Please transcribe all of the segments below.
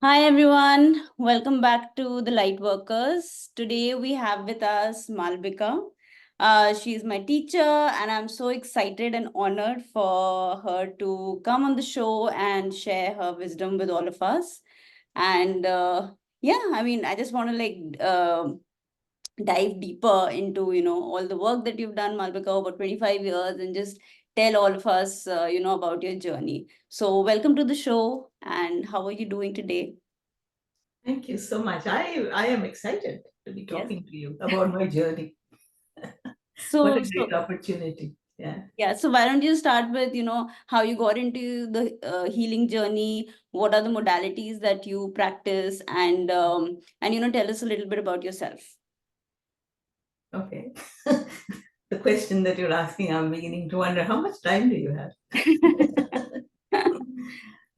Hi everyone, welcome back to the Lightworkers. Today we have with us Malabika. She's my teacher, and I'm so excited and honored for her to come on the show and share her wisdom with all of us. And I just want to dive deeper into all the work that you've done, Malabika, over 25 years, and just tell all of us about your journey. So welcome to the show, and how are you doing today? Thank you so much. I am excited to be Yes. talking to you about my journey. What So, a great so opportunity. Yeah. yeah. So why don't you start with, how you got into the healing journey? What are the modalities that you practice, and tell us a little bit about yourself. Okay. The question that you're asking, I'm beginning to wonder how much time do you have?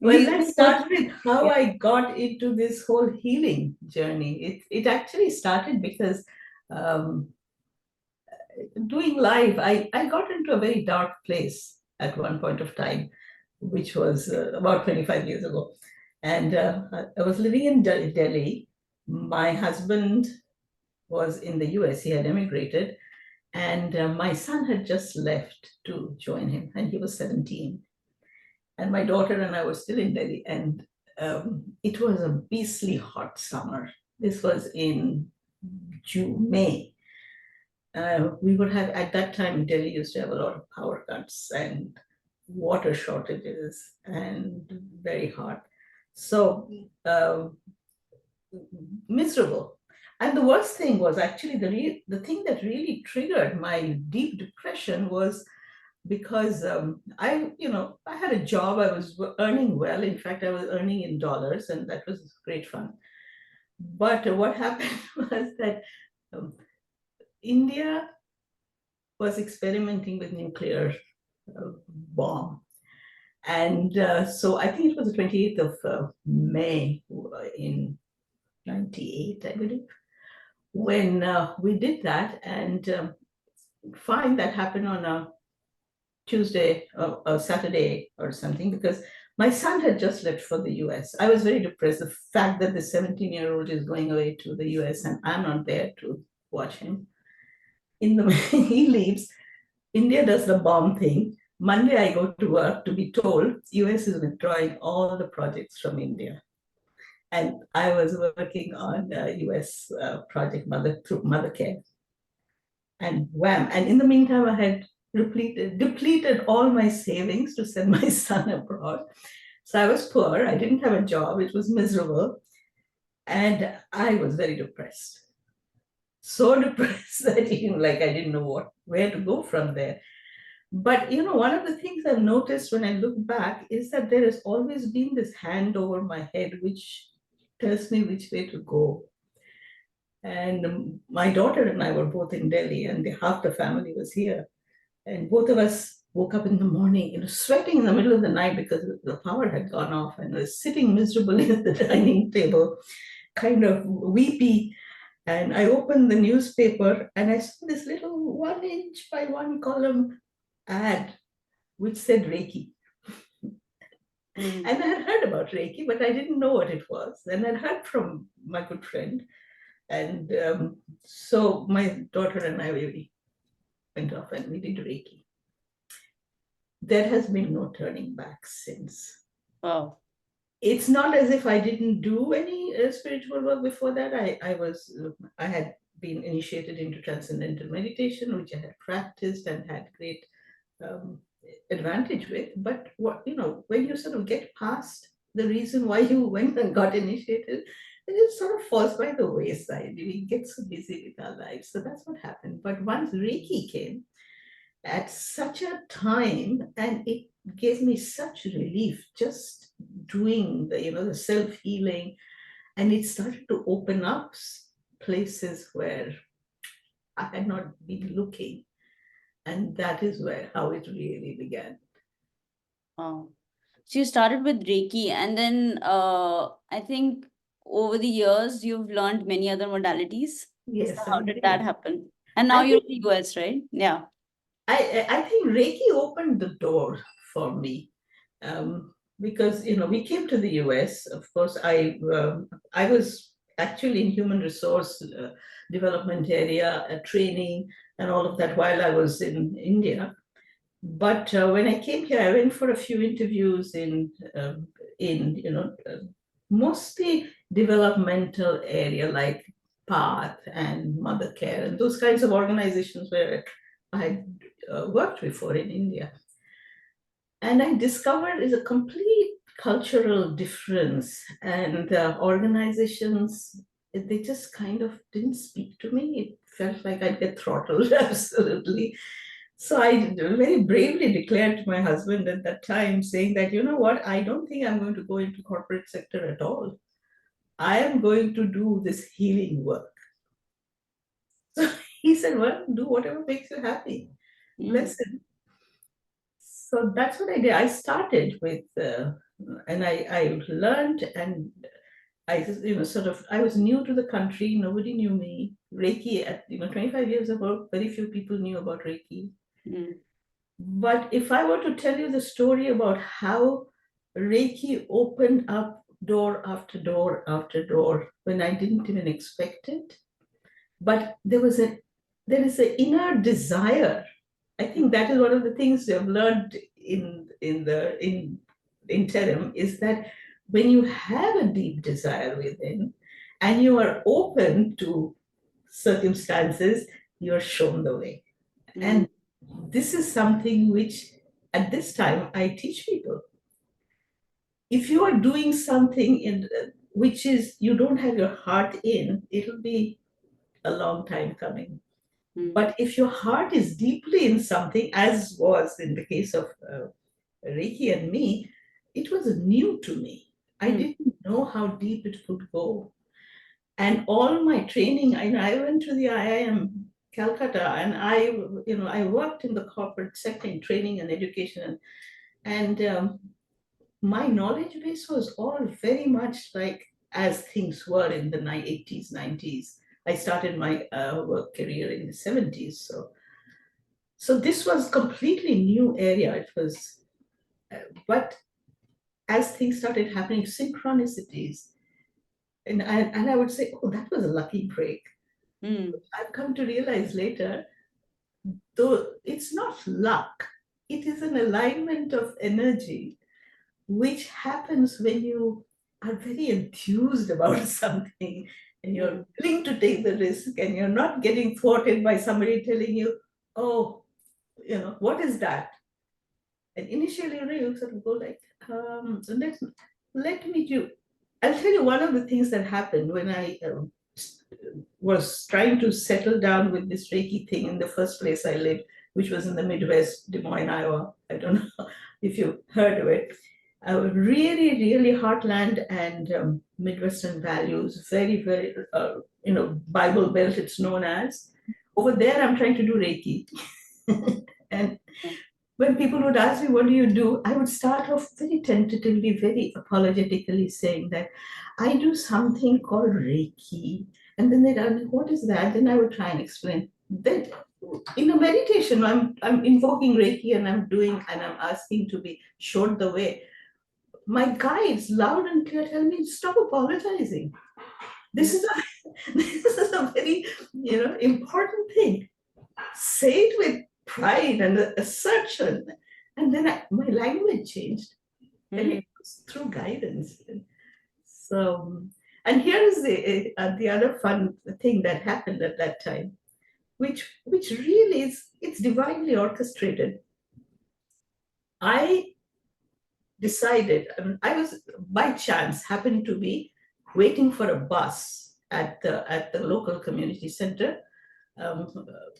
Well, We let's go start with how yeah. I got into this whole healing journey. It actually started because um, doing live, I got into a very dark place at one point of time, which was about 25 years ago. And I was living in Delhi. My husband was in the US, he had emigrated, and my son had just left to join him, and he was 17. And my daughter and I were still in Delhi, and it was a beastly hot summer. This was in June, May. We would have, at that time, Delhi used to have a lot of power cuts and water shortages and very hot. So, miserable. And the worst thing was actually the thing that really triggered my deep depression was because I had a job. I was earning well. In fact, I was earning in dollars, and that was great fun. But what happened was that um, India was experimenting with nuclear bomb. And so I think it was the 28th of May in 98, I believe, when we did that. And fine, that happened on a Tuesday or a Saturday or something, because my son had just left for the US. I was very depressed. The fact that the 17-year-old is going away to the US and I'm not there to watch him. In the he leaves, India does the bomb thing. Monday I go to work to be told US is withdrawing all the projects from India. And I was working on a US project Mother Care. And wham. And in the meantime, I had depleted all my savings to send my son abroad. So I was poor. I didn't have a job. It was miserable. And I was very depressed. So depressed that like I didn't know where to go from there. But one of the things I've noticed when I look back is that there has always been this hand over my head which tells me which way to go. And my daughter and I were both in Delhi, and half the family was here. And both of us woke up in the morning, sweating in the middle of the night because the power had gone off, and was sitting miserably at the dining table, kind of weepy. And I opened the newspaper and I saw this little 1 inch by 1 column ad which said Reiki. Mm. And I had heard about Reiki, but I didn't know what it was. And I'd heard from my good friend. And so my daughter and I, we went off and we did Reiki. There has been no turning back since. Wow. It's not as if I didn't do any spiritual work before that. I had been initiated into transcendental meditation, which I had practiced and had great um, advantage with. But when you sort of get past the reason why you went and got initiated, then it sort of falls by the wayside. We get so busy with our lives. So that's what happened. But once Reiki came at such a time, and it gave me such relief just doing the self-healing, and it started to open up places where I had not been looking, and that is where how it really began. Wow. So you started with Reiki, and then I think over the years you've learned many other modalities. So Yes, I how did that did. happen? And now I you're think in the US, right? Yeah. I think Reiki opened the door for me. because we came to the US. Of course, I was actually in human resource development area, training, and all of that while I was in India. But when I came here, I went for a few interviews in mostly developmental area like Path and Mother Care and those kinds of organizations where I had worked before in India. And I discovered is a complete cultural difference, and organizations, they just kind of didn't speak to me. It felt like I'd get throttled absolutely. So I very bravely declared to my husband at that time, saying that, you know what, I don't think I'm going to go into corporate sector at all. I am going to do this healing work. So he said, well, do whatever makes you happy. Mm. Bless him. So that's what I did. I started with, and I learned, and I just, sort of, I was new to the country. Nobody knew me. Reiki at, 25 years ago, very few people knew about Reiki. Mm. But if I were to tell you the story about how Reiki opened up door after door after door when I didn't even expect it, but there is an inner desire. I think that is one of the things I've learned in interim is that when you have a deep desire within and you are open to circumstances, you're shown the way. Mm. And this is something which at this time I teach people. If you are doing something in which is you don't have your heart in, it'll be a long time coming. Mm. But if your heart is deeply in something, as was in the case of Reiki and me, it was new to me. I Mm. didn't know how deep it could go. And all my training, I went to the IIM Calcutta, and I worked in the corporate sector in training and education, and my knowledge base was all very much like as things were in the 80s, 90s. I started my work career in the 70s. So this was completely new area. It was, but as things started happening, synchronicities, and I would say, oh, that was a lucky break. Mm. I've come to realize later, though it's not luck, it is an alignment of energy which happens when you are very enthused about something and Mm. you're willing to take the risk and you're not getting thwarted by somebody telling you, oh, what is that? And initially, you sort of go like, let me do. I'll tell you one of the things that happened when I was trying to settle down with this Reiki thing in the first place I lived, which was in the Midwest, Des Moines, Iowa. I don't know if you've heard of it. Really, really heartland and Midwestern values, very, very, Bible Belt, it's known as. Over there, I'm trying to do Reiki. And when people would ask me, what do you do? I would start off very tentatively, very apologetically saying that I do something called Reiki. And then they'd ask me, what is that? Then I would try and explain. Then in a meditation, I'm invoking Reiki and I'm asking to be showed the way. My guides, loud and clear, tell me, stop apologizing. This is a this is a very important thing. Say it with pride and assertion. And then my language changed, and Mm. it was through guidance. So, and here is the other fun thing that happened at that time, which really is it's divinely orchestrated. I decided, I was by chance happened to be waiting for a bus at the local community center,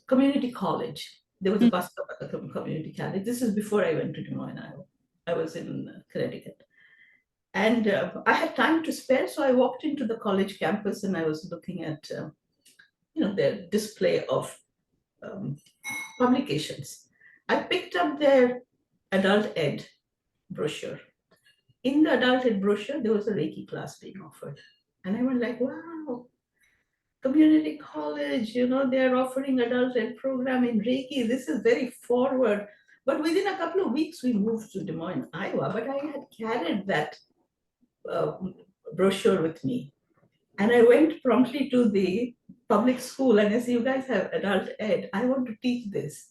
community college. There was a Mm. bus stop at the community college. This is before I went to Des Moines, Iowa. I was in Connecticut. And I had time to spare, so I walked into the college campus and I was looking at, their display of um, publications. I picked up their adult ed brochure. In the adult ed brochure, there was a Reiki class being offered. And I went like, wow, community college, they're offering adult ed program in Reiki. This is very forward. But within a couple of weeks, we moved to Des Moines, Iowa. But I had carried that uh, brochure with me. And I went promptly to the public school and I said, you guys have adult ed. I want to teach this.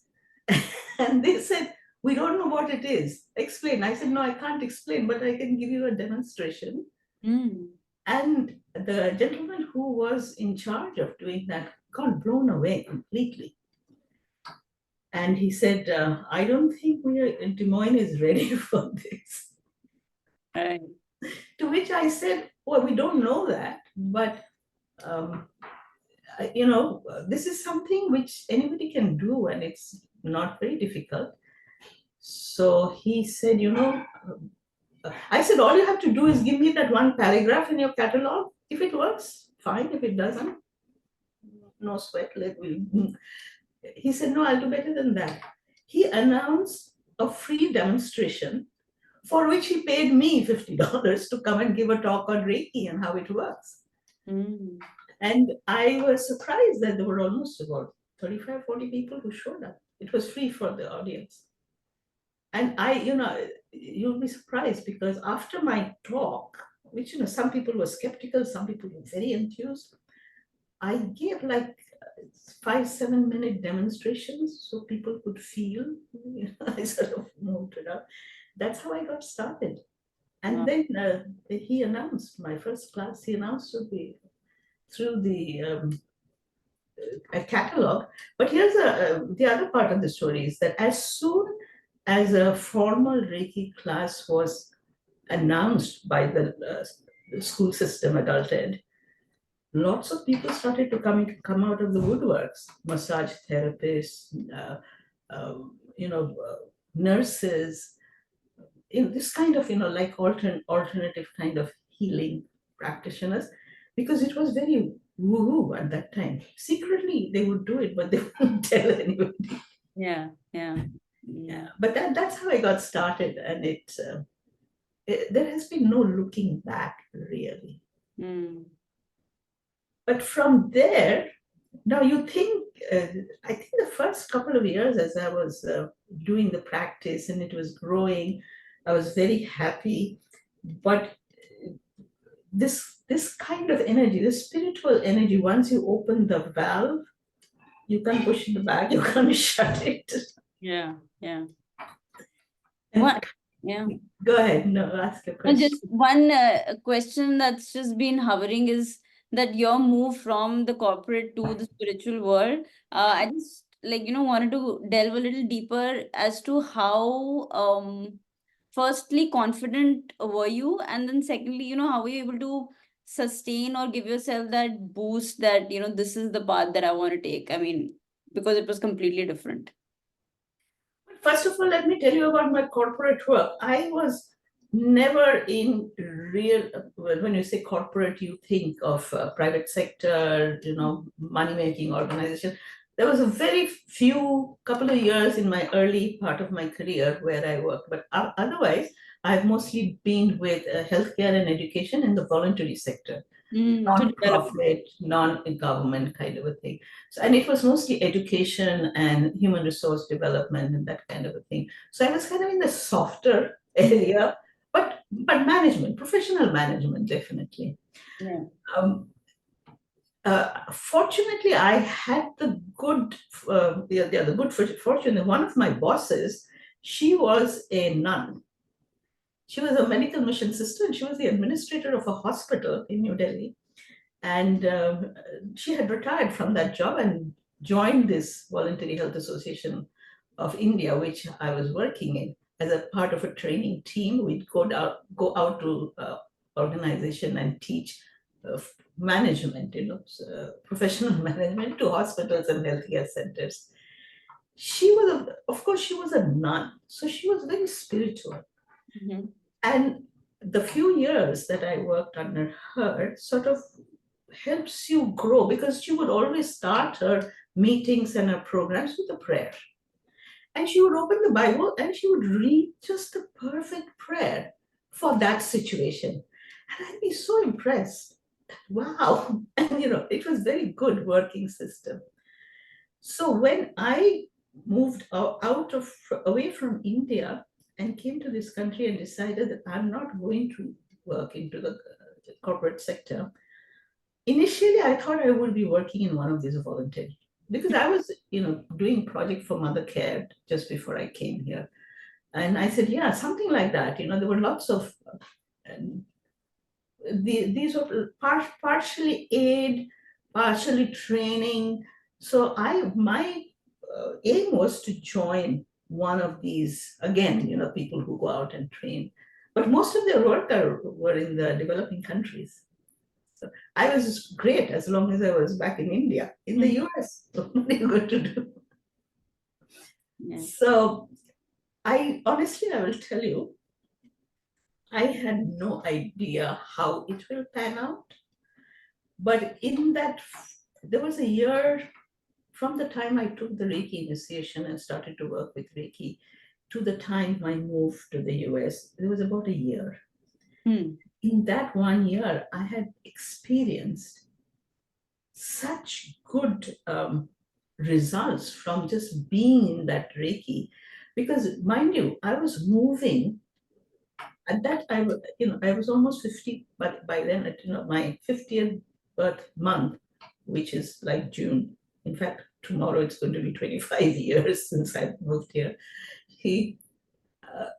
And they said, we don't know what it is. Explain. I said, no, I can't explain, but I can give you a demonstration. Mm. And the gentleman who was in charge of doing that got blown away completely. And he said, I don't think Des Moines is ready for this. Right. To which I said, well, we don't know that, but um, this is something which anybody can do and it's not very difficult. So he said, I said, all you have to do is give me that one paragraph in your catalog. If it works, fine. If it doesn't, no sweat. He said, no, I'll do better than that. He announced a free demonstration for which he paid me $50 to come and give a talk on Reiki and how it works. Mm. And I was surprised that there were almost about 35, 40 people who showed up. It was free for the audience. And you'll be surprised because after my talk, which, some people were skeptical, some people were very enthused, I gave like 5, 7 minute demonstrations so people could feel, I sort of moved it up. That's how I got started. And Wow. then he announced my first class, he announced through the a catalog. But here's the other part of the story is that as soon as a formal Reiki class was announced by the school system, adult ed, lots of people started to come out of the woodworks. Massage therapists, nurses, in this kind of like alternative kind of healing practitioners, because it was very woo-woo at that time. Secretly they would do it, but they wouldn't tell anybody. Yeah. Yeah, but that's how I got started, and there has been no looking back really. Mm. But from there, now you think, I think the first couple of years as I was doing the practice and it was growing, I was very happy. But this kind of energy, this spiritual energy, once you open the valve, you can't push it back, you can't shut it. Yeah. Yeah. And What? Yeah. go ahead, no, ask a And question. just one question that's just been hovering is that your move from the corporate to the spiritual world. I just wanted to delve a little deeper as to how firstly confident were you, and then secondly, how were you able to sustain or give yourself that boost that this is the path that I want to take. I mean, because it was completely different. First of all, let me tell you about my corporate work. I was never in real, well, when you say corporate, you think of private sector, money making organization. There was a very few couple of years in my early part of my career where I worked, but otherwise, I've mostly been with healthcare and education in the voluntary sector, To develop. non-profit, non-government kind of a thing. So, and it was mostly education and human resource development and that kind of a thing. So I was kind of in the softer area, but management, professional management, definitely. Yeah. Um, Fortunately, I had the good, the good fortune that one of my bosses, she was a nun. She was a medical mission sister, and she was the administrator of a hospital in New Delhi. And she had retired from that job and joined this Voluntary Health Association of India, which I was working in as a part of a training team. We'd go out to organization and teach management, professional management to hospitals and healthcare centers. Of course, she was a nun, so she was very spiritual. Mm-hmm. And the few years that I worked under her sort of helps you grow, because she would always start her meetings and her programs with a prayer. And she would open the Bible and she would read just the perfect prayer for that situation. And I'd be so impressed. Wow. And it was very good working system. So when I moved away from India and came to this country and decided that I'm not going to work into the corporate sector. Initially, I thought I would be working in one of these voluntary, because I was, doing project for Mother Care just before I came here. And I said, yeah, something like that. There were lots of um, these were partially aid, partially training. So my aim was to join one of these, again, people who go out and train. But most of their work were in the developing countries. So I was great as long as I was back in India. In the US, what are you going to do? Yeah. So I will tell you, I had no idea how it will pan out. But there was a year from the time I took the Reiki initiation and started to work with Reiki to the time I moved to the US, there was about a year. In that 1 year, I had experienced such good results from just being in that Reiki. Because, mind you, I was moving at that time, I was almost 50, but by then, my 50th birth month, which is like June. In fact, tomorrow it's going to be 25 years since I moved here. He, uh,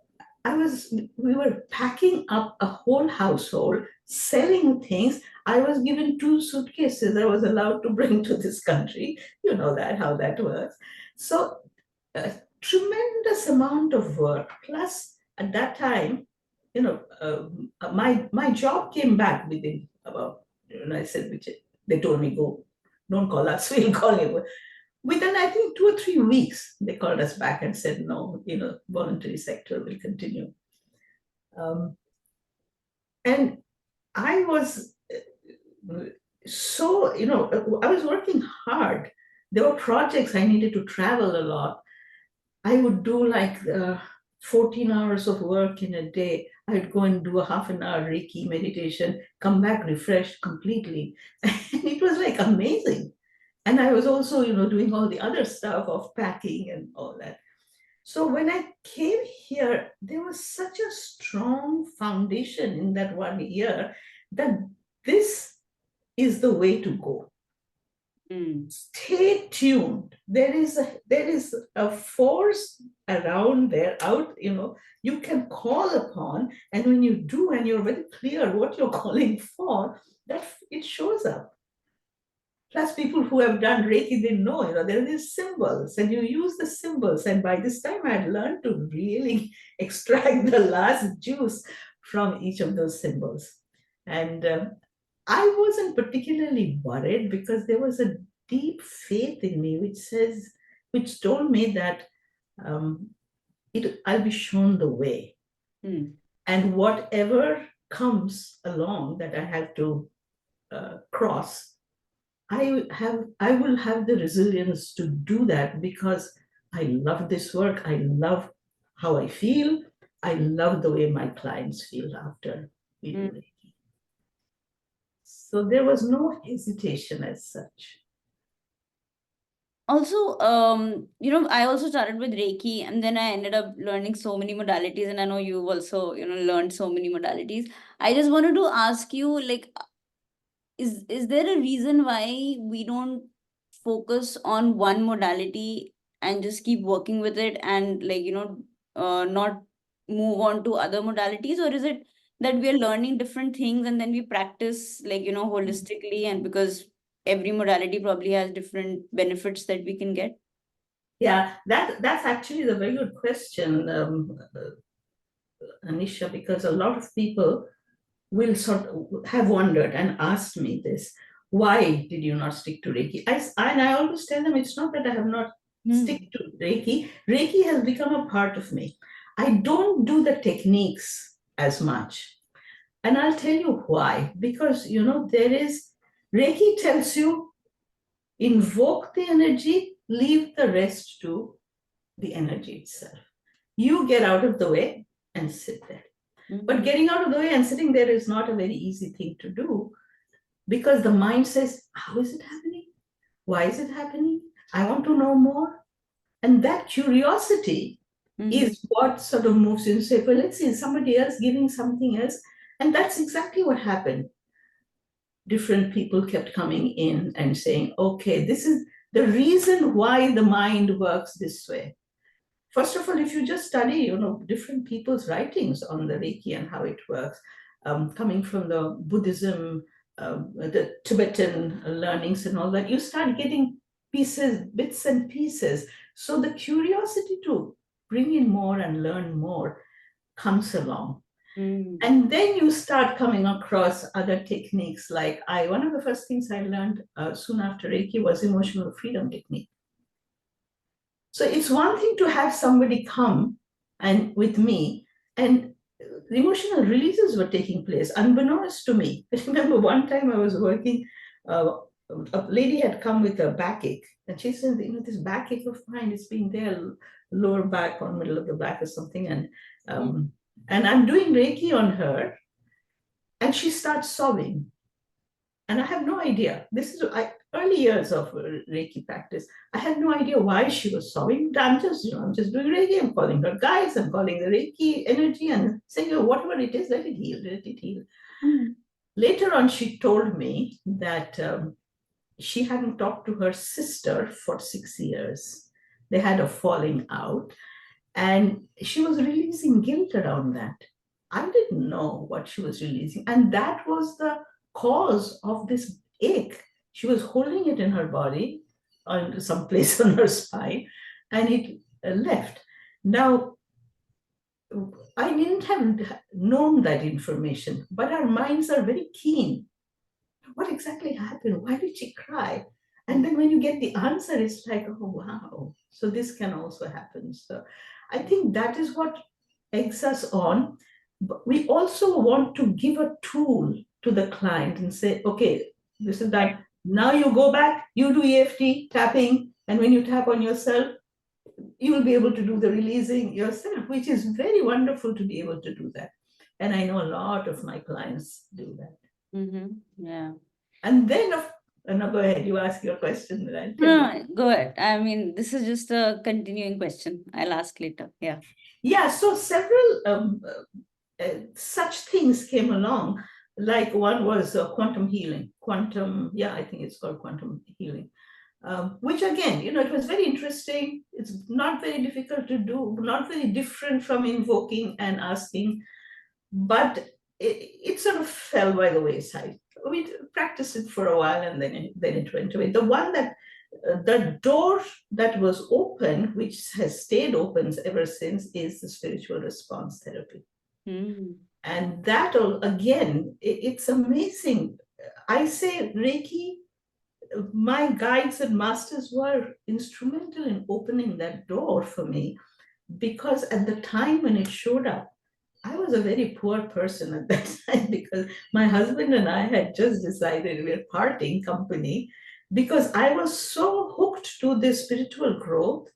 we were packing up a whole household, selling things. I was given 2 suitcases I was allowed to bring to this country. You know how that works. So, a tremendous amount of work. Plus, at that time, my job came back within about, I said, which they told me, go, don't call us, we'll call you. Within, I think, 2 or 3 weeks, they called us back and said, no, voluntary sector will continue. And I was so, I was working hard. There were projects I needed to travel a lot. I would do like 14 hours of work in a day. I'd go and do a half an hour Reiki meditation, come back refreshed completely. And it was like amazing. And I was also, doing all the other stuff of packing and all that. So when I came here, there was such a strong foundation in that 1 year that this is the way to go. Stay tuned. There is a force around there, out, you can call upon, and when you do, and you're very clear what you're calling for, that it shows up. Plus, people who have done Reiki, they know, there are these symbols, and you use the symbols. And by this time, I had learned to really extract the last juice from each of those symbols. And I wasn't particularly worried, because there was a deep faith in me which told me that I'll be shown the way. And whatever comes along that I have to cross, I will have the resilience to do that, because I love this work. I love how I feel. I love the way my clients feel after we do Reiki. So there was no hesitation as such. Also, I also started with Reiki, and then I ended up learning so many modalities, and I know you've also, learned so many modalities. I just wanted to ask you, like, is there a reason why we don't focus on one modality and just keep working with it, and, like, not move on to other modalities? Or is it that we are learning different things and then we practice, like, holistically, and because every modality probably has different benefits that we can get? Yeah, that's actually the very good question, Anisha, because a lot of people will sort of have wondered and asked me this: why did you not stick to Reiki? And I always tell them, it's not that I have not stick to Reiki. Reiki has become a part of me. I don't do the techniques as much. And I'll tell you why. Because, Reiki tells you, invoke the energy, leave the rest to the energy itself. You get out of the way and sit there. But getting out of the way and sitting there is not a very easy thing to do, because the mind says, how is it happening? Why is it happening? I want to know more. And that curiosity is what sort of moves you to say, well, let's see, somebody else giving something else. And that's exactly what happened. Different people kept coming in and saying, okay, this is the reason why the mind works this way. First of all, if you just study, different people's writings on the Reiki and how it works, coming from the Buddhism, the Tibetan learnings and all that, you start getting pieces, bits and pieces. So the curiosity to bring in more and learn more comes along. And then you start coming across other techniques like one of the first things I learned soon after Reiki was emotional freedom technique. So it's one thing to have somebody come and with me, and the emotional releases were taking place unbeknownst to me. I remember one time I was working, a lady had come with a backache, and she said, this backache of mine is being there, lower back or middle of the back or something, and I'm doing Reiki on her, and she starts sobbing. And I have no idea. This is early years of Reiki practice. I had no idea why she was sobbing. I'm just doing Reiki. I'm calling her guides. I'm calling the Reiki energy and saying, whatever it is, let it heal, let it heal. Later on, she told me that she hadn't talked to her sister for 6 years. They had a falling out, and she was releasing guilt around that. I didn't know what she was releasing. And that was the cause of this ache. She was holding it in her body, on some place on her spine, and it left. Now, I didn't have known that information, but our minds are very keen. What exactly happened? Why did she cry? And then when you get the answer, it's like, oh, wow. So this can also happen. So I think that is what eggs us on. But we also want to give a tool to the client and say, okay, this is that. Now you go back, you do EFT tapping, and when you tap on yourself, you will be able to do the releasing yourself, which is very wonderful to be able to do that. And I know a lot of my clients do that. Yeah. And then, no, go ahead. You ask your question. Then No, go ahead. I mean, this is just a continuing question. I'll ask later. Yeah. Yeah. So several such things came along. Like one was quantum healing. I think it's called quantum healing. Which again, it was very interesting. It's not very difficult to do, not very different from invoking and asking, but it sort of fell by the wayside. We practiced it for a while, and then it went away. The door that was open, which has stayed open ever since, is the spiritual response therapy. And that again, it's amazing. I say Reiki, my guides and masters were instrumental in opening that door for me, because at the time when it showed up, I was a very poor person at that time, because my husband and I had just decided we were parting company, because I was so hooked to this spiritual growth.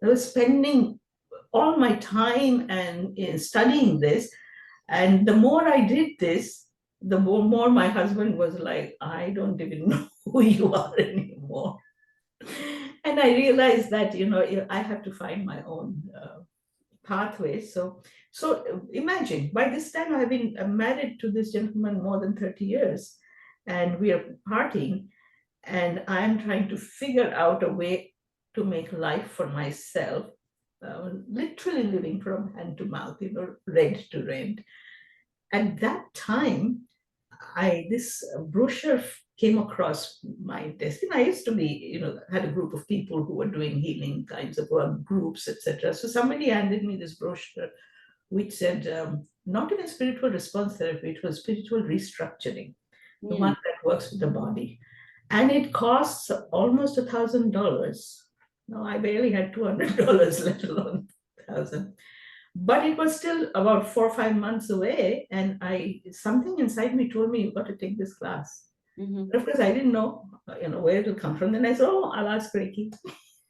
I was spending all my time and studying this. And the more I did this, the more my husband was like, I don't even know who you are anymore. And I realized that, I have to find my own pathway. So imagine, by this time I've been married to this gentleman more than 30 years, and we are parting, and I'm trying to figure out a way to make life for myself, literally living from hand to mouth, rent to rent. At that time, this brochure came across my desk. And I used to be, had a group of people who were doing healing kinds of groups, etc. So somebody handed me this brochure, which said, not even spiritual response therapy, it was spiritual restructuring, the one that works with the body. And it costs almost $1,000. No, I barely had $200, let alone 1,000. But it was still about 4 or 5 months away, and something inside me told me, you've got to take this class. But of course, I didn't know, where it will come from. Then I said, oh, I'll ask Reiki.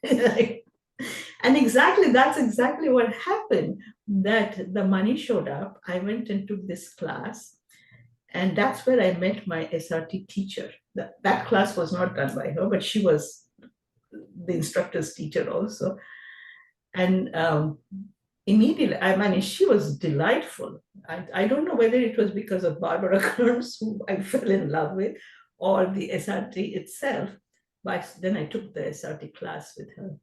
And that's exactly what happened, that the money showed up. I went and took this class, and that's where I met my SRT teacher. That class was not done by her, but she was the instructor's teacher also. And immediately, I mean, she was delightful. I don't know whether it was because of Barbara Kearns, who I fell in love with, or the SRT itself. But then I took the SRT class with her.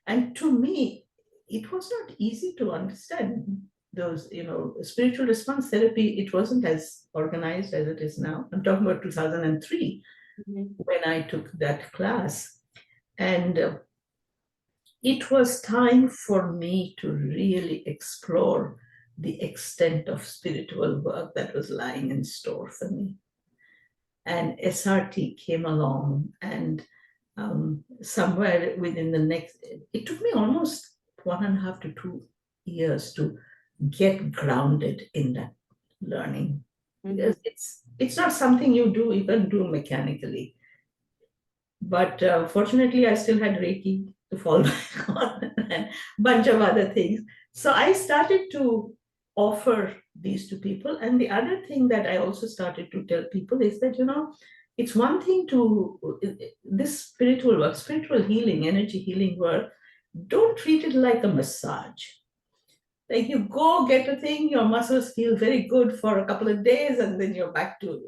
And to me, it was not easy to understand those, spiritual response therapy. It wasn't as organized as it is now. I'm talking about 2003 when I took that class. And it was time for me to really explore the extent of spiritual work that was lying in store for me. And SRT came along, and somewhere within the next, it took me almost 1.5 to 2 years to get grounded in that learning. Because it's not something you can do mechanically. But fortunately, I still had Reiki to fall back on and a bunch of other things. So I started to offer these to people. And the other thing that I also started to tell people is that, it's one thing to this spiritual work, spiritual healing, energy healing work, don't treat it like a massage. Like you go get a thing, your muscles feel very good for a couple of days, and then you have to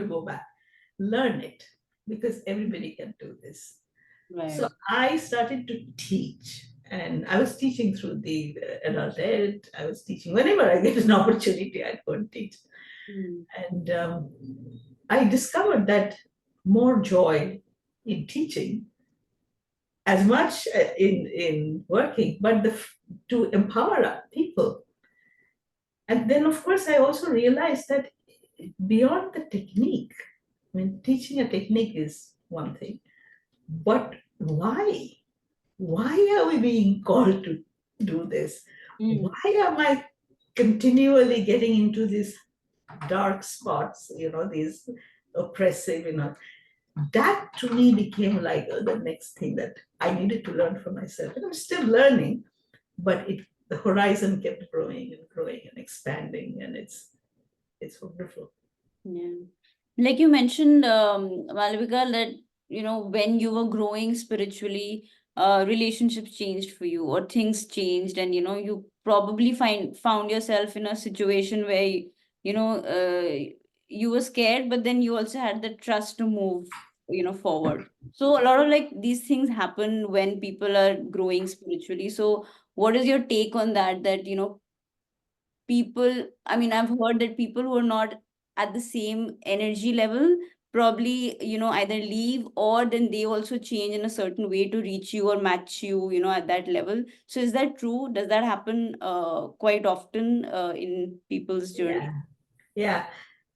go back. Learn it, because everybody can do this. So Right. I started to teach, and I was teaching through the adult ed. I was teaching whenever I get an opportunity, I'd go and teach. And I discovered that more joy in teaching as much in working, but to empower people. And then, of course, I also realized that beyond the technique, I mean, teaching a technique is one thing, but why? Why are we being called to do this? Why am I continually getting into these dark spots, these oppressive, that to me became like the next thing that I needed to learn for myself. And I'm still learning, but the horizon kept growing and growing and expanding, and it's wonderful. Yeah. Like you mentioned, Malvika, that when you were growing spiritually, relationships changed for you, or things changed, and you probably found yourself in a situation where you know uh, you were scared, but then you also had the trust to move forward. So a lot of like these things happen when people are growing spiritually. So what is your take on that? That people, I mean, I've heard that people who are not at the same energy level probably either leave, or then they also change in a certain way to reach you or match you at that level. So is that true? Does that happen quite often in people's journey? Yeah, yeah.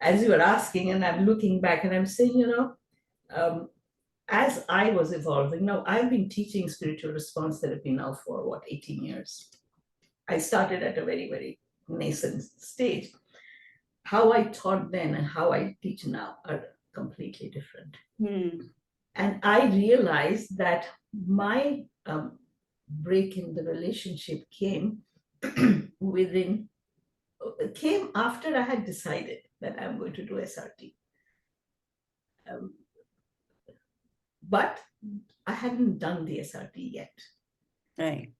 As you were asking, and I'm looking back, and I'm saying, um, as I was evolving, now I've been teaching spiritual response therapy now for what, 18 years. I started at a very, very nascent stage. How I taught then and how I teach now are completely different. And I realized that my break in the relationship within came after I had decided that I'm going to do SRT. Um, but I hadn't done the SRT yet. Right.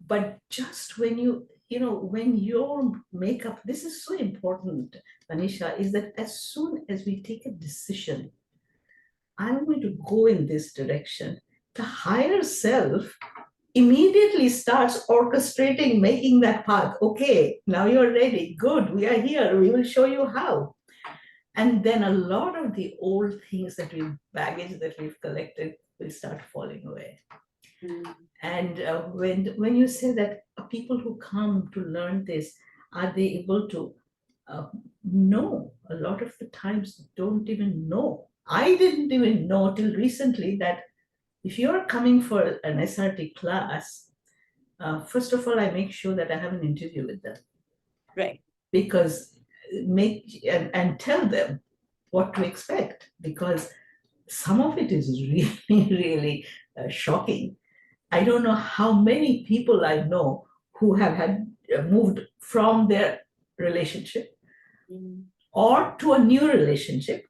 But just when your makeup, this is so important, Anisha, is that as soon as we take a decision, I'm going to go in this direction, the higher self immediately starts orchestrating, making that path. Okay, now you're ready. Good, we are here. We will show you how. And then a lot of the old things baggage that we've collected will start falling away. And when you say that people who come to learn this, are they able to know? A lot of the times don't even know. I didn't even know till recently that if you're coming for an SRT class, first of all, I make sure that I have an interview with them. Right. Because and tell them what to expect, because some of it is really, really shocking. I don't know how many people I know who have had moved from their relationship or to a new relationship,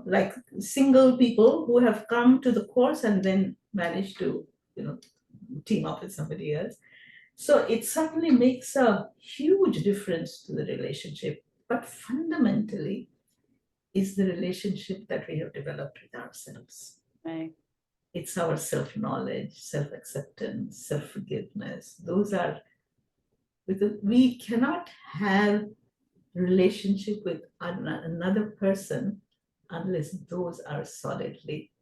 like single people who have come to the course and then managed to, team up with somebody else. So it certainly makes a huge difference to the relationship. But fundamentally, is the relationship that we have developed with ourselves. Right. It's our self knowledge, self acceptance, self forgiveness. Those are, because we cannot have relationship with another person unless those are solidly,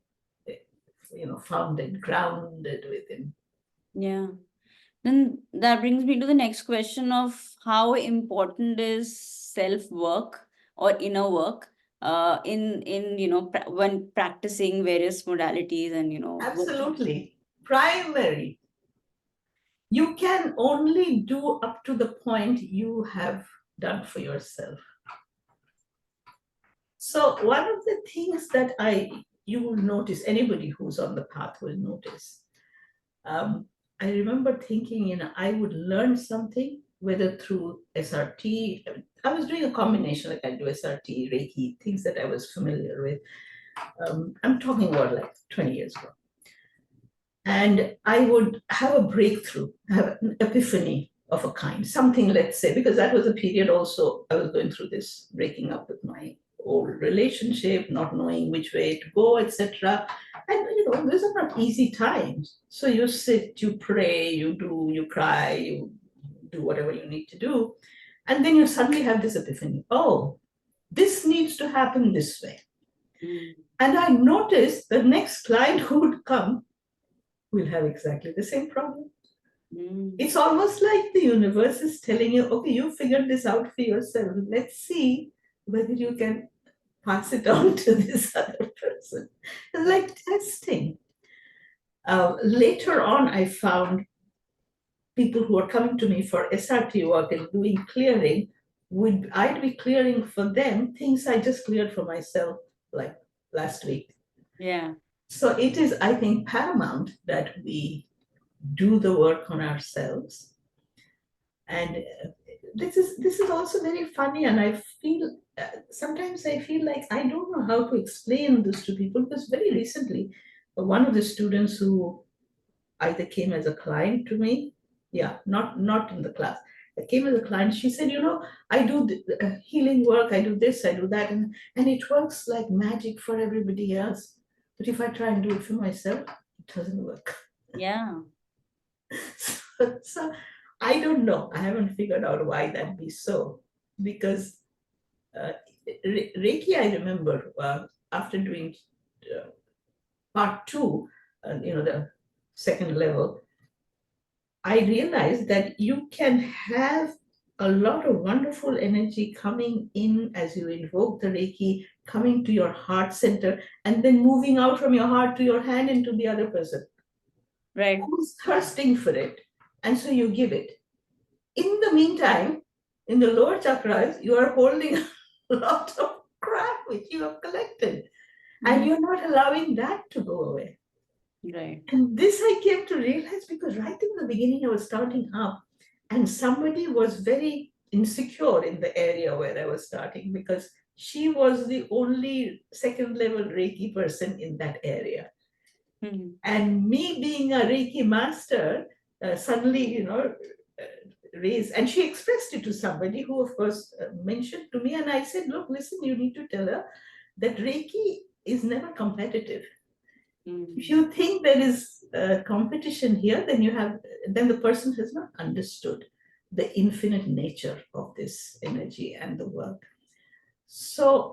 founded, grounded within. Yeah. Then that brings me to the next question of how important is self work or inner work in when practicing various modalities and working. Absolutely. Primary. You can only do up to the point you have done for yourself. So one of the things that you will notice, anybody who's on the path will notice. Um, I remember thinking, I would learn something, whether through SRT. I was doing a combination, like I do SRT, Reiki, things that I was familiar with. I'm talking about like 20 years ago. And I would have a breakthrough, have an epiphany of a kind, something, let's say, because that was a period also I was going through this breaking up with my old relationship, not knowing which way to go, etc. And those are not easy times. So you sit, you pray, you cry, you do whatever you need to do. And then you suddenly have this epiphany. Oh, this needs to happen this way. Mm. And I noticed the next client who would come will have exactly the same problem. Mm. It's almost like the universe is telling you, okay, you figured this out for yourself. Let's see whether you can pass it on to this other person. It's like testing. Later on, I found people who are coming to me for SRT work and doing clearing, I'd be clearing for them things I just cleared for myself like last week. Yeah. So it is, I think, paramount that we do the work on ourselves. And this is also very funny, and I feel sometimes I feel like I don't know how to explain this to people, because very recently one of the students who either came as a client to me, yeah, not in the class, that came as a client, she said, I do healing work, I do this, I do that, and it works like magic for everybody else, but if I try and do it for myself, it doesn't work. Yeah. So I don't know. I haven't figured out why that be so. Because uh, Reiki, I remember after doing part two, the second level, I realized that you can have a lot of wonderful energy coming in as you invoke the Reiki, coming to your heart center, and then moving out from your heart to your hand into the other person Right. who's thirsting for it. And so you give it. In the meantime, in the lower chakras, you are holding a lot of crap which you have collected, and you're not allowing that to go away. Right. And this I came to realize because right in the beginning, I was starting up, and somebody was very insecure in the area where I was starting, because she was the only second level Reiki person in that area. Mm. And me being a Reiki master, suddenly, raised, and she expressed it to somebody who, of course, mentioned to me. And I said, look, listen, you need to tell her that Reiki is never competitive. If you think there is competition here, then the person has not understood the infinite nature of this energy and the work. So,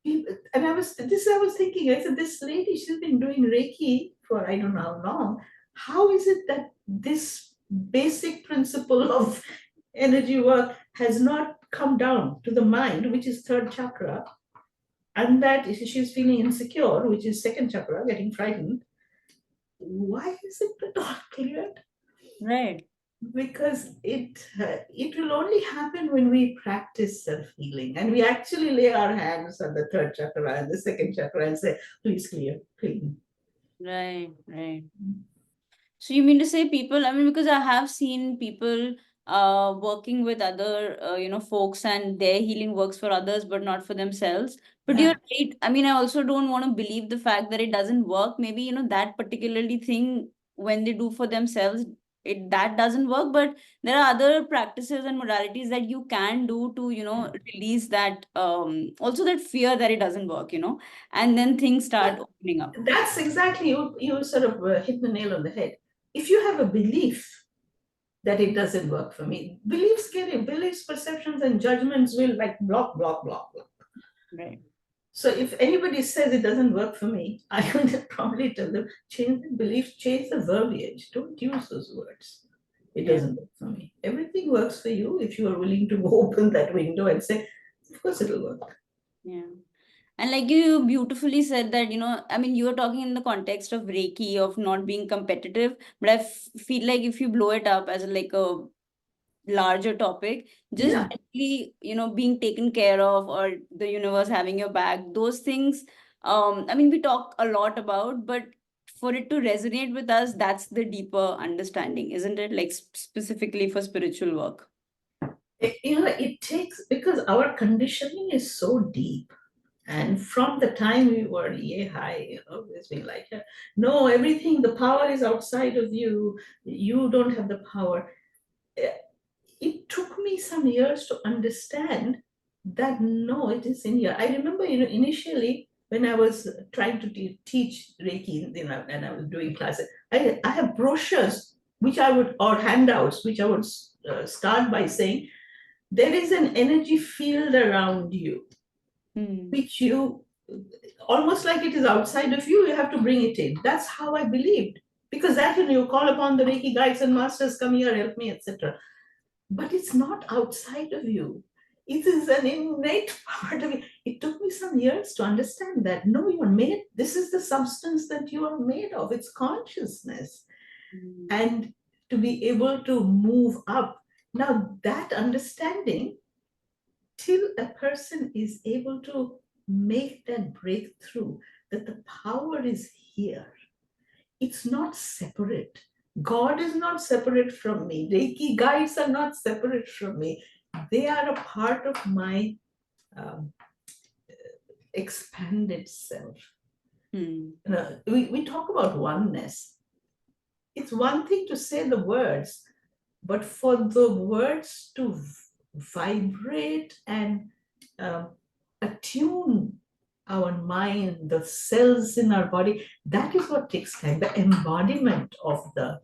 and I was thinking, I said, this lady, she's been doing Reiki for I don't know how long. How is it that this basic principle of energy work has not come down to the mind, which is third chakra, and that she's feeling insecure, which is second chakra, getting frightened? Why is it not cleared? Right. Because it will only happen when we practice self-healing and we actually lay our hands on the third chakra and the second chakra and say, please clear, clean. Right. Right. So you mean to say people, I mean, because I have seen people working with other folks, and their healing works for others but not for themselves. But Yeah. you're right. I mean, I also don't want to believe the fact that it doesn't work. Maybe, that particularly thing when they do for themselves, that doesn't work, but there are other practices and modalities that you can do to, release that, also that fear that it doesn't work, and then things start opening up. That's exactly, you sort of hit the nail on the head. If you have a belief that it doesn't work for me, beliefs, perceptions, and judgments will like block, block, block, block. Right. So if anybody says it doesn't work for me, I will probably tell them, change the belief, change the verbiage. Don't use those words. It Yeah. doesn't work for me. Everything works for you if you are willing to open that window and say, of course it'll work. Yeah. And like you beautifully said that, I mean, you were talking in the context of Reiki, of not being competitive, but I feel like if you blow it up as like a larger topic, just Yeah. gently, being taken care of, or the universe having your back, those things, I mean, we talk a lot about, but for it to resonate with us, that's the deeper understanding, isn't it? Like specifically for spiritual work. It takes, because our conditioning is so deep. And from the time we were yay high, it's been like, no, everything, the power is outside of you. You don't have the power. Eh, It took me some years to understand that no, it is in here. I remember, initially when I was trying to teach Reiki, and I was doing classes, I have brochures which I would, or handouts, which I would start by saying, there is an energy field around you, which you, almost like it is outside of you, you have to bring it in. That's how I believed. Because that, you call upon the Reiki guides and masters, come here, help me, etc. But it's not outside of you. It is an innate part of you. It took me some years to understand that no, you are made, this is the substance that you are made of, it's consciousness. And to be able to move up. Now, that understanding, till a person is able to make that breakthrough, that the power is here, it's not separate. God is not separate from me. Reiki guides are not separate from me. They are a part of my um, expanded self. We talk about oneness. It's one thing to say the words, but for the words to vibrate and um, attune our mind, the cells in our body, that is what takes time. The embodiment of the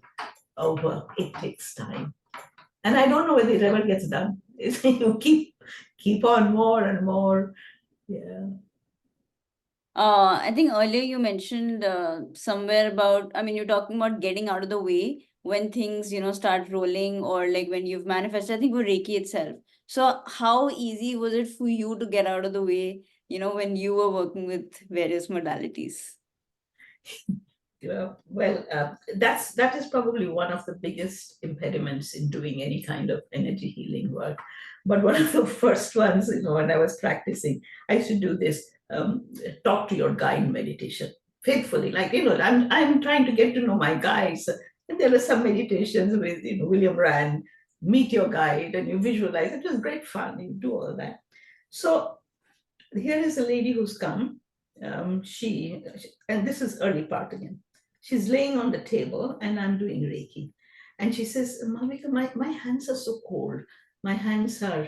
work, it takes time. And I don't know whether it ever gets done. You keep on more and more. Yeah. I think earlier you mentioned somewhere about, I mean, you're talking about getting out of the way when things, start rolling, or like when you've manifested, I think with Reiki itself. So how easy was it for you to get out of the way, when you were working with various modalities? That is probably one of the biggest impediments in doing any kind of energy healing work. But one of the first ones, when I was practicing, I used to do this talk to your guide meditation faithfully. Like, I'm trying to get to know my guides. And there were some meditations with, William Rand, meet your guide, and you visualize. It was great fun. You do all that. So here is a lady who's come. And this is early part again. She's laying on the table and I'm doing Reiki. And she says, Malabika, my hands are so cold. My hands are,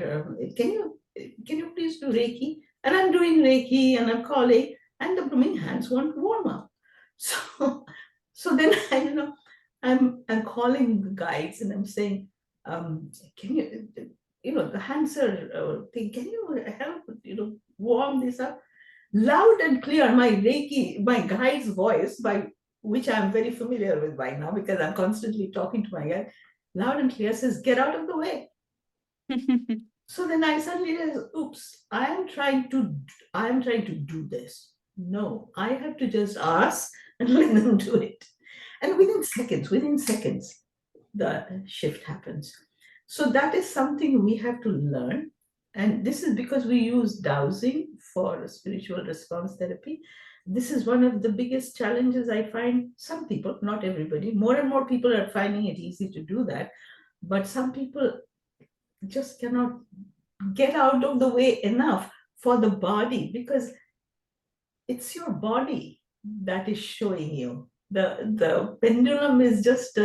can you please do Reiki? And I'm doing Reiki and I'm calling, and the blooming hands won't warm up. So, so then I'm calling the guides and I'm saying, can you, the hands are, can you help, warm this up? Loud and clear, my Reiki, my guide's voice, by which I'm very familiar with by now because I'm constantly talking to my guide, loud and clear says, get out of the way. So then I suddenly realized, oops, I am trying to do this. No, I have to just ask and let them do it. And within seconds, the shift happens. So that is something we have to learn. And this is because we use dowsing for spiritual response therapy. This is one of the biggest challenges I find. Some people, not everybody, more and more people are finding it easy to do that. But some people just cannot get out of the way enough for the body, because it's your body that is showing you. The pendulum is just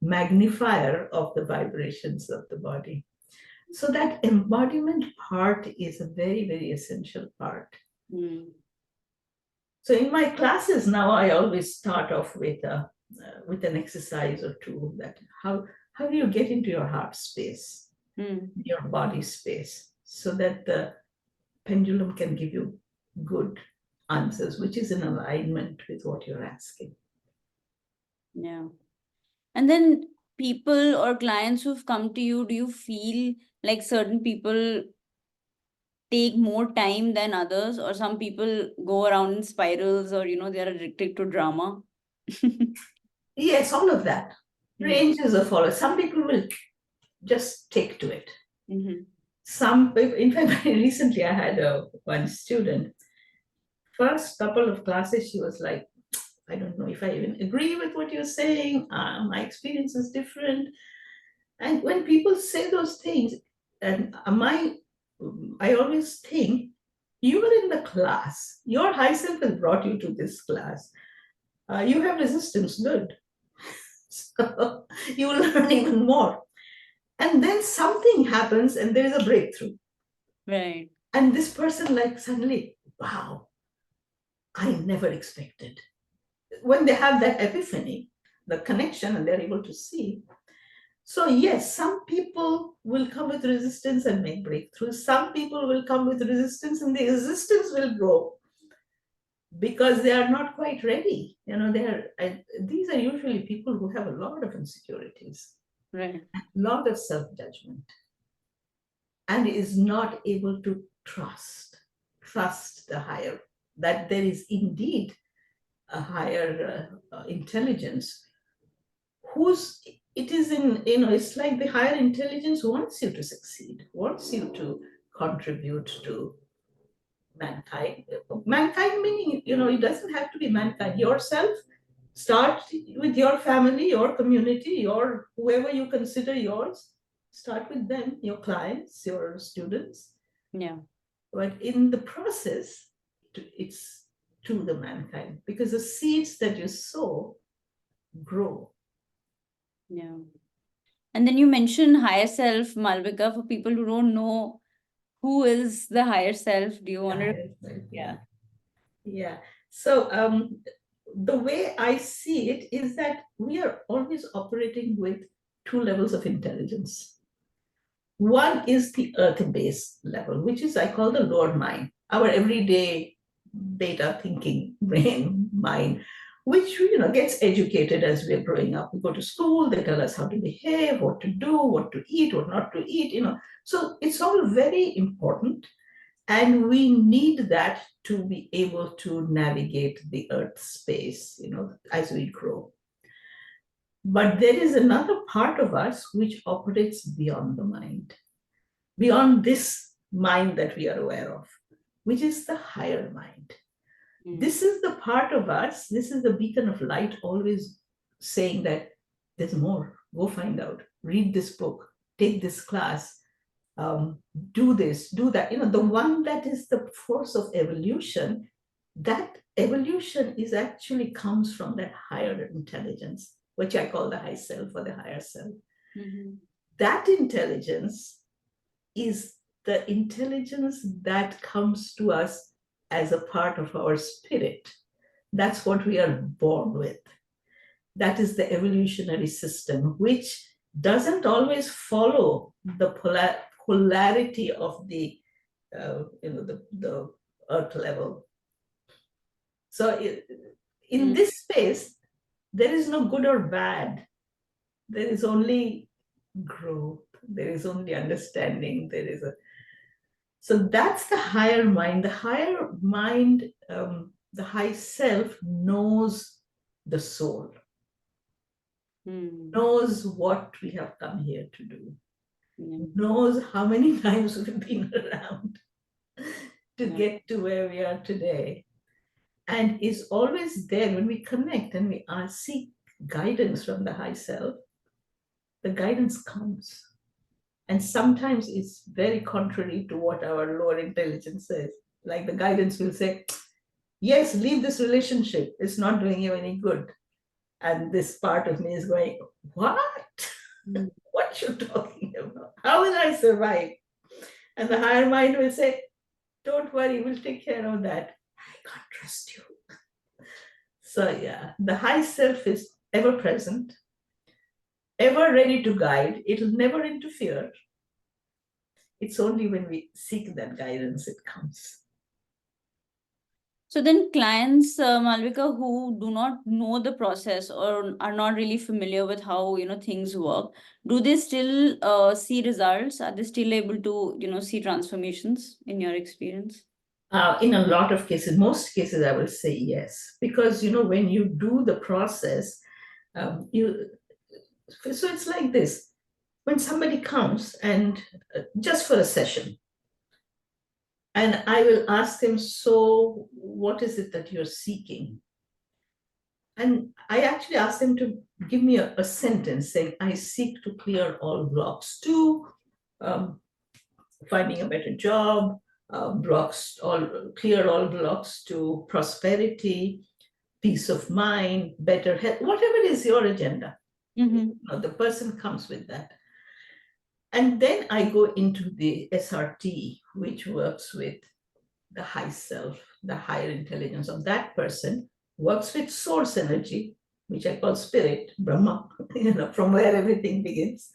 magnifier of the vibrations of the body. So that embodiment part is a very, very essential part. Mm. So in my classes now, I always start off with an exercise or two. That how do you get into your heart space, your body space, so that the pendulum can give you good answers, which is in alignment with what you're asking. Yeah. And then people or clients who've come to you, do you feel like certain people take more time than others, or some people go around in spirals, or they're addicted to drama? Yes, all of that Mm. ranges of all. Some people will just take to it. Mhm. Some, in fact, recently I had one student. First couple of classes, she was like, I don't know if I even agree with what you're saying. My experience is different. And when people say those things, and I always think, you were in the class. Your high self has brought you to this class. You have resistance, good. So you will learn even more. And then something happens and there is a breakthrough. Right. And this person, like, suddenly, wow, I never expected. When they have that epiphany, the connection, and they're able to see. So, yes, some people will come with resistance and make breakthroughs. Some people will come with resistance and the resistance will grow because they are not quite ready. These are usually people who have a lot of insecurities, Right. a lot of self judgment, and is not able to trust the higher, that there is indeed a higher intelligence whose it is in, it's like the higher intelligence wants you to succeed, wants you to contribute to mankind. Mankind meaning, it doesn't have to be mankind. Yourself, start with your family, your community, your whoever you consider yours. Start with them, your clients, your students. Yeah. But in the process, it's to the mankind, because the seeds that you sow grow. Yeah. And then you mentioned higher self, Malvika, for people who don't know who is the higher self. Do you want to? Yeah. Yeah. Yeah. So the way I see it is that we are always operating with two levels of intelligence. One is the earth-based level, which is, I call, the lower mind, our everyday beta thinking brain mind, which gets educated as we're growing up. We go to school, they tell us how to behave, what to do, what to eat, what not to eat. So it's all very important, and we need that to be able to navigate the earth space, as we grow. But there is another part of us which operates beyond the mind, beyond this mind that we are aware of, which is the higher mind. This is the part of us, this is the beacon of light, always saying that there's more. Go find out, read this book, take this class, do this, do that. The one that is the force of evolution, that evolution is actually comes from that higher intelligence, which I call the high self or the higher self. Mm-hmm. That intelligence is the intelligence that comes to us as a part of our spirit. That's what we are born with. That is the evolutionary system, which doesn't always follow the polarity of the the earth level. So in this space, there is no good or bad. There is only growth. There is only understanding. So that's the higher mind. The higher mind, the high self knows the soul, knows what we have come here to do, knows how many times we've been around to get to where we are today, and is always there when we connect and we seek guidance from the high self. The guidance comes. And sometimes it's very contrary to what our lower intelligence says. Like the guidance will say, yes, leave this relationship. It's not doing you any good. And this part of me is going, what? Mm. What you talking about? How will I survive? And the higher mind will say, don't worry, we'll take care of that. I can't trust you. So yeah, the high self is ever present, ever ready to guide. It'll never interfere. It's only when we seek that guidance it comes. So then clients, Malvika, who do not know the process or are not really familiar with how, things work, do they still see results? Are they still able to, see transformations in your experience? In a lot of cases, most cases, I will say yes, because when you do the process, you so it's like this: when somebody comes and just for a session, and I will ask them, so what is it that you're seeking? And I actually asked them to give me a sentence saying, I seek to clear all blocks to um, finding a better job, clear all blocks to prosperity, peace of mind, better health, whatever is your agenda. Mm-hmm. The person comes with that. And then I go into the SRT, which works with the high self, the higher intelligence of that person, works with source energy, which I call spirit, Brahma, from where everything begins.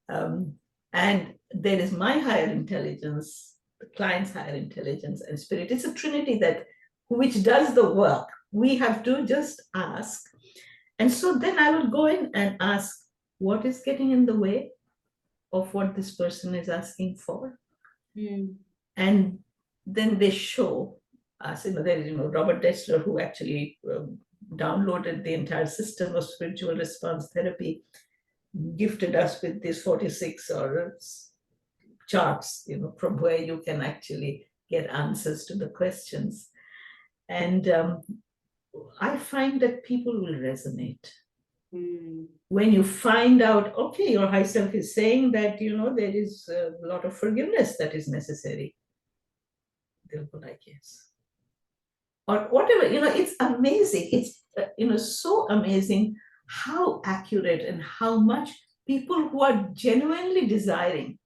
Um, and there is my higher intelligence, the client's higher intelligence, and spirit. It's a trinity that which does the work. We have to just ask. And so then I will go in and ask, what is getting in the way of what this person is asking for? Mm. And then they show us, there is, Robert Dessler, who actually downloaded the entire system of spiritual response therapy, gifted us with these 46 or charts, from where you can actually get answers to the questions. And I find that people will resonate. Mm. When you find out, okay, your high self is saying that, there is a lot of forgiveness that is necessary, they'll go like, yes. Or whatever, it's amazing. It's, so amazing how accurate and how much people who are genuinely desiring.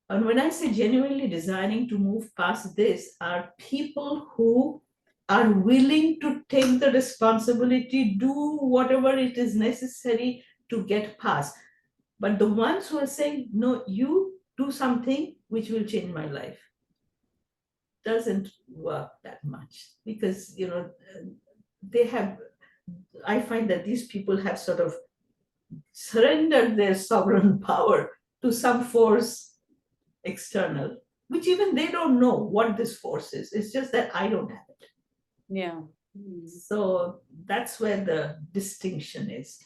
And when I say genuinely desiring to move past this, are people who are willing to take the responsibility, do whatever it is necessary to get past. But the ones who are saying, no, you do something which will change my life, doesn't work that much, because they have, I find that these people have sort of surrendered their sovereign power to some force external, which even they don't know what this force is. It's just that I don't have it. Yeah. Mm. So that's where the distinction is.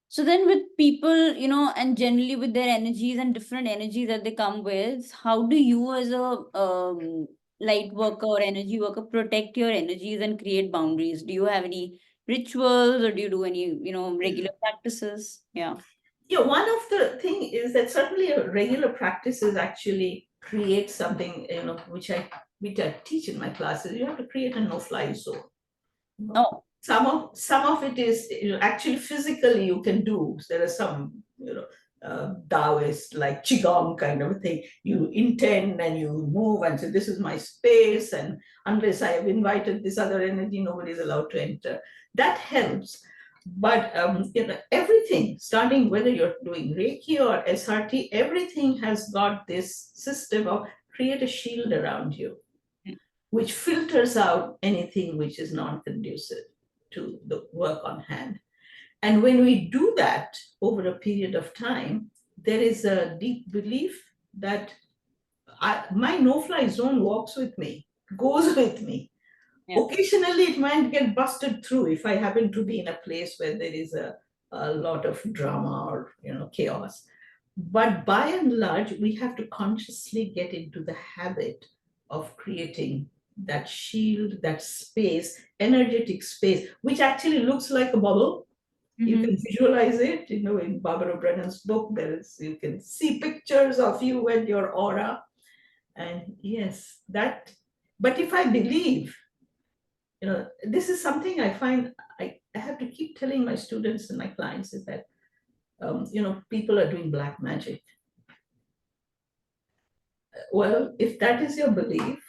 So then with people, and generally with their energies and different energies that they come with, how do you as a light worker or energy worker protect your energies and create boundaries? Do you have any rituals or do you do any, regular practices? Yeah. Yeah, one of the thing is that certainly a regular practice is actually create something, which I teach in my classes. You have to create a no-fly zone. Oh. Some of it is, actually physically you can do. There are some, Taoist like qigong kind of a thing. You intend and you move and say, this is my space, and unless I have invited this other energy, nobody is allowed to enter. That helps. But everything, starting whether you're doing Reiki or SRT, everything has got this system of create a shield around you, which filters out anything which is non-conducive to the work on hand. And when we do that over a period of time, there is a deep belief that my no-fly zone walks with me, goes with me. Yeah. Occasionally, it might get busted through if I happen to be in a place where there is a lot of drama or chaos. But by and large, we have to consciously get into the habit of creating that shield, that space, energetic space, which actually looks like a bubble. You Mm-hmm. can visualize it. In Barbara Brennan's book, you can see pictures of you and your aura. And yes, that. But if I believe, this is something I find I have to keep telling my students and my clients is that, people are doing black magic. Well, if that is your belief,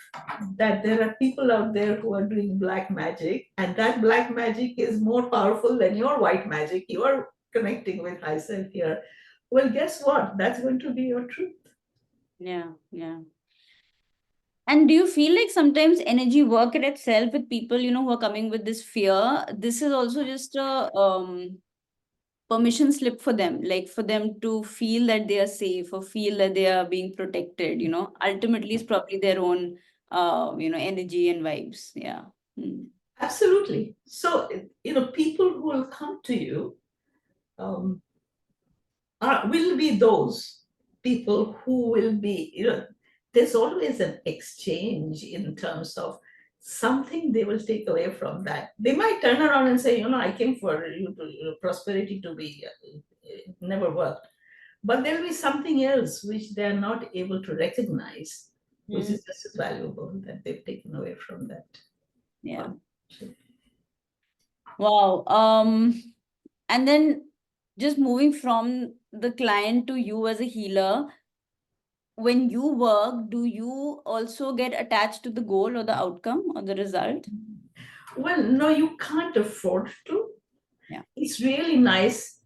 that there are people out there who are doing black magic, and that black magic is more powerful than your white magic, you are connecting with high self here. Well, guess what? That's going to be your truth. Yeah, yeah. And do you feel like sometimes energy work in itself with people, who are coming with this fear? This is also just a permission slip for them, like for them to feel that they are safe or feel that they are being protected, ultimately it's probably their own energy and vibes. Yeah. Hmm. Absolutely. So, people who will come to you um, will be those people who will be, there's always an exchange in terms of something they will take away from that. They might turn around and say, I came for prosperity to be, it never worked. But there'll be something else which they're not able to recognize, which Mm, is just as valuable that they've taken away from that. yeah. Partnership. Wow. And then just moving from the client to you as a healer, when you work, do you also get attached to the goal or the outcome or the result? Well, no, you can't afford to. Yeah. It's really nice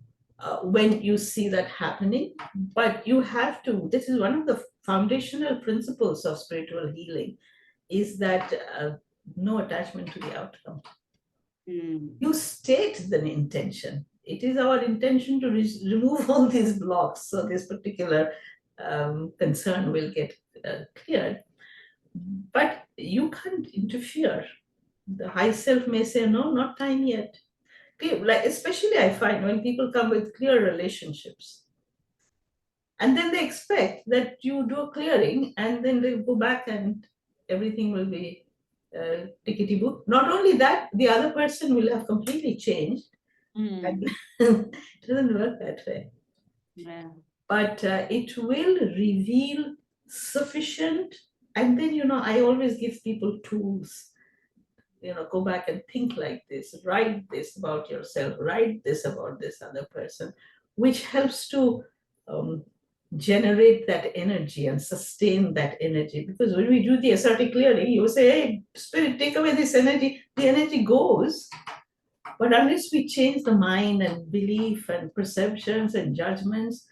when you see that happening, but you have to. This is one of the foundational principles of spiritual healing, is that no attachment to the outcome. Mm. You state the intention. It is our intention to remove all these blocks, so this particular concern will get cleared. But you can't interfere. The high self may say, no, not time yet. Like, especially I find when people come with clear relationships, and then they expect that you do a clearing and then they go back and everything will be tickety book. Not only that, the other person will have completely changed. And Mm. it doesn't work that way. Yeah. But it will reveal sufficient. And then, I always give people tools. Go back and think like this, write this about yourself, write this about this other person, which helps to um, generate that energy and sustain that energy. Because when we do the assertive clearing, you say, hey, spirit, take away this energy, the energy goes. But unless we change the mind and belief and perceptions and judgments,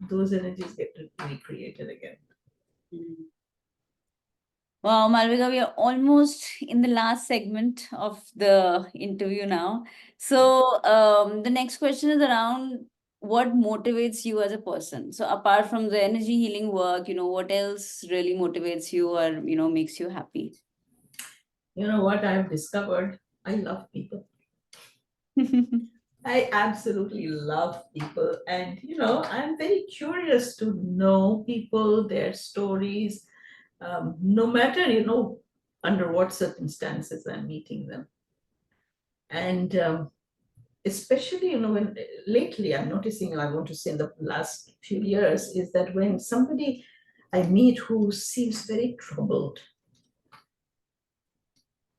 those energies get recreated again. Mm. Wow, Malvika, we are almost in the last segment of the interview now. So, the next question is around what motivates you as a person. So, apart from the energy healing work, what else really motivates you or, makes you happy? You know what I've discovered? I love people. I absolutely love people. And, I'm very curious to know people, their stories, no matter, under what circumstances I'm meeting them. And especially, when lately I'm noticing, I want to say in the last few years, is that when somebody I meet who seems very troubled,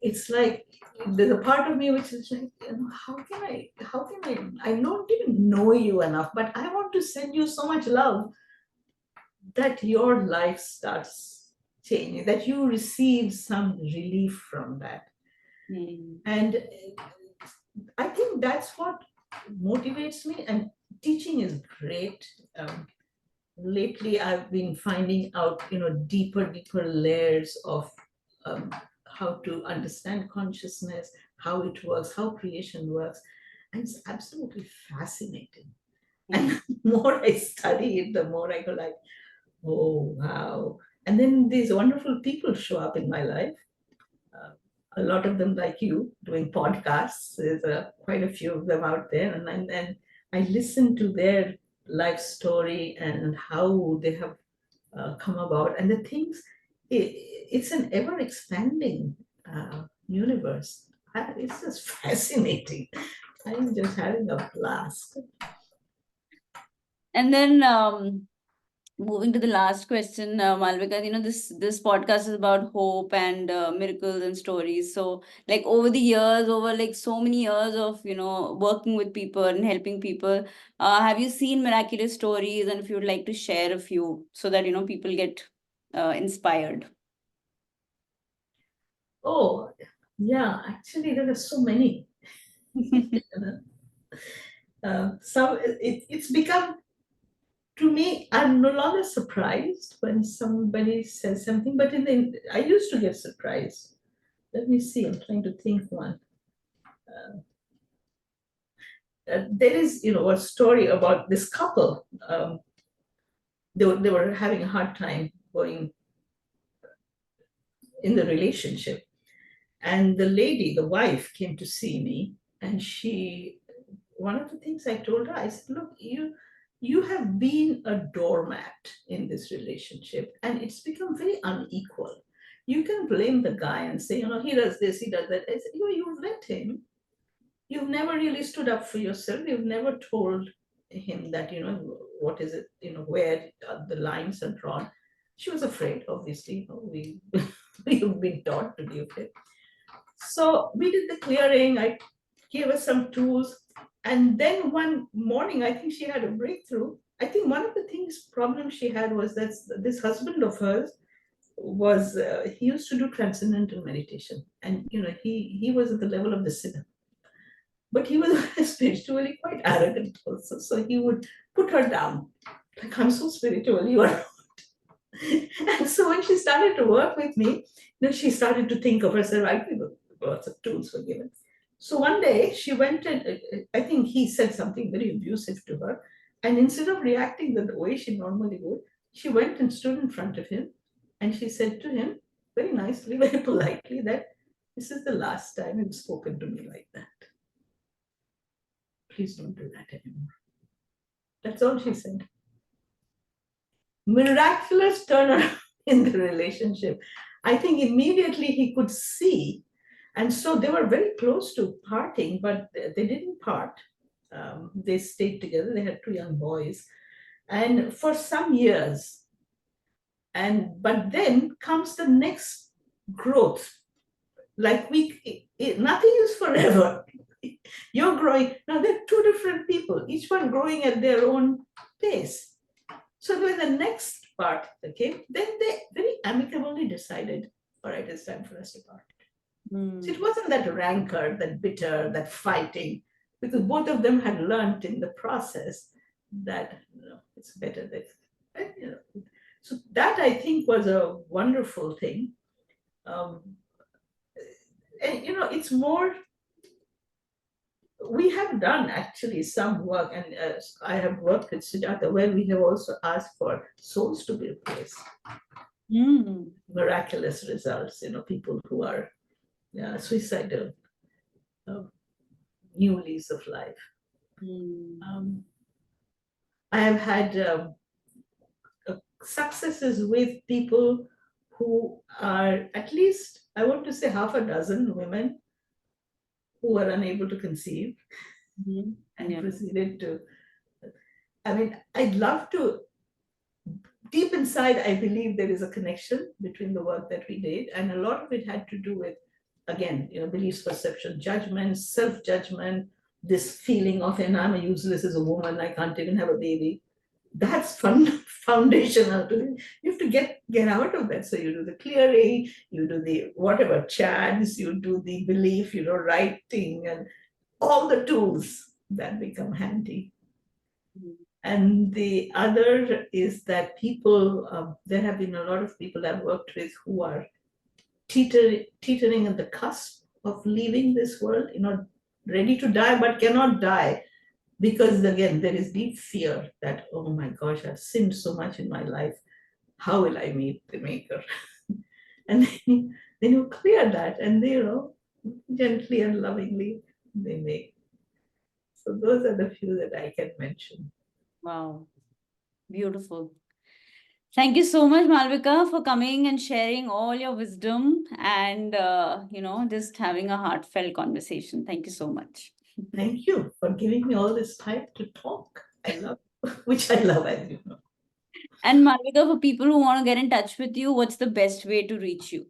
it's like there's a part of me which is like, I don't even know you enough, but I want to send you so much love that your life starts changing, that you receive some relief from that. Mm. And I think that's what motivates me. And teaching is great. Lately, I've been finding out, deeper layers of how to understand consciousness, how it works, how creation works. And it's absolutely fascinating. And Mm. the more I study it, the more I go like, oh, wow. And then these wonderful people show up in my life. Uh, a lot of them, like you, doing podcasts. There's quite a few of them out there. And I listen to their life story and how they have come about. And the things, it's an ever expanding universe. It's just fascinating. I'm just having a blast. And then, Moving to the last question, Malvika, this podcast is about hope and miracles and stories. So, like over the years, over like so many years of working with people and helping people, have you seen miraculous stories? And if you'd like to share a few, so that people get inspired. Oh, yeah, actually, there are so many. It's become, to me, I'm no longer surprised when somebody says something, but I used to get surprised. Let me see, I'm trying to think one. There is, a story about this couple. They were having a hard time going in the relationship. And the lady, the wife, came to see me, and one of the things I told her, I said, look, you have been a doormat in this relationship, and it's become very unequal. You can blame the guy and say, he does this, he does that. I said, you've let him. You've never really stood up for yourself. You've never told him that, what is it, where the lines are drawn. She was afraid, obviously. We've been taught to be afraid. So we did the clearing. I gave her some tools. And then one morning, I think she had a breakthrough. I think one of the problems she had was that this husband of hers he used to do transcendental meditation. And, he was at the level of the sinner. But he was spiritually quite arrogant also. So he would put her down. Like, I'm so spiritual, you are. And so when she started to work with me, she started to think of herself. I think lots of tools were given. So one day she went and I think he said something very abusive to her. And instead of reacting the way she normally would, she went and stood in front of him and she said to him very nicely, very politely, that this is the last time you've spoken to me like that. Please don't do that anymore. That's all she said. Miraculous turnaround in the relationship. I think immediately he could see. And so they were very close to parting, but they didn't part. They stayed together. They had 2 young boys. And for some years, but then comes the next growth. Like nothing is forever. You're growing. Now they're 2 different people, each one growing at their own pace. So when the next part came, then they very amicably decided, all right, it's time for us to part. So it wasn't that rancor, that bitter, that fighting, because both of them had learned in the process that it's better that, so that I think was a wonderful thing. And it's more, we have done actually some work, and I have worked with Sujata where we have also asked for souls to be replaced. Miraculous results, people who are suicidal, new lease of life. I have had successes with people who are at least, I want to say, half a dozen women who were unable to conceive and proceeded to. I mean, I'd love to. Deep inside, I believe there is a connection between the work that we did, and a lot of it had to do with, again, beliefs, perception, judgment, self-judgment, this feeling of, and I'm useless as a woman, I can't even have a baby. That's foundational to it. You have to get out of that. So you do the clearing, you do the whatever chants, you do the belief, writing, and all the tools that become handy. And the other is that people, there have been a lot of people I've worked with who are teetering at the cusp of leaving this world, ready to die but cannot die. Because again, there is deep fear that, oh my gosh, I've sinned so much in my life. How will I meet the Maker? And then you clear that, and gently and lovingly they make. So those are the few that I can mention. Wow, beautiful. Thank you so much, Malvika, for coming and sharing all your wisdom and just having a heartfelt conversation. Thank you so much. Thank you for giving me all this time to talk. I love, which I love, as you know. And Malvika, for people who want to get in touch with you, what's the best way to reach you?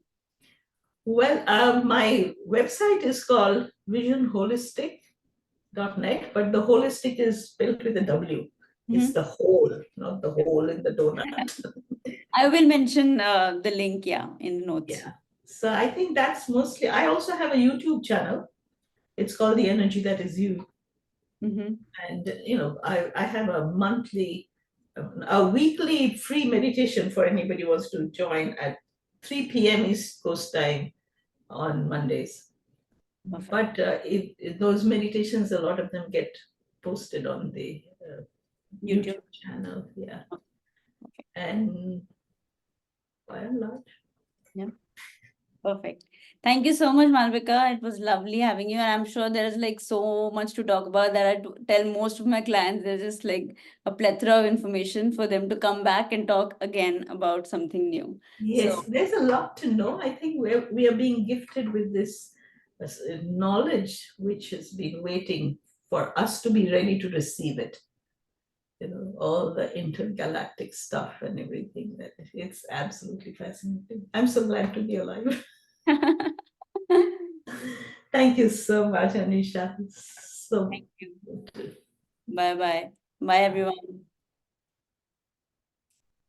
Well, my website is called visionholistic.net, but the holistic is spelled with a W. It's Mhm. the whole, not the hole in the donut. I will mention the link, yeah, in the notes. Yeah. So I think that's mostly, I also have a YouTube channel. It's called The Energy That Is You. Mm-hmm. And, I have a weekly free meditation for anybody who wants to join at 3 p.m. East Coast time on Mondays. Perfect. But those meditations, a lot of them get posted on the YouTube. YouTube channel. Yeah. Okay. And by and large, Yeah. Perfect. Thank you so much, Malvika. It was lovely having you. And I'm sure there is like so much to talk about that tell most of my clients. There's just like a plethora of information for them to come back and talk again about something new. So, yes, there's a lot to know. I think we are being gifted with this knowledge which has been waiting for us to be ready to receive it. All the intergalactic stuff and everything. That it's absolutely fascinating. I'm so glad to be alive. Thank you so much, Anisha. So thank you. good. Bye bye. Bye, everyone.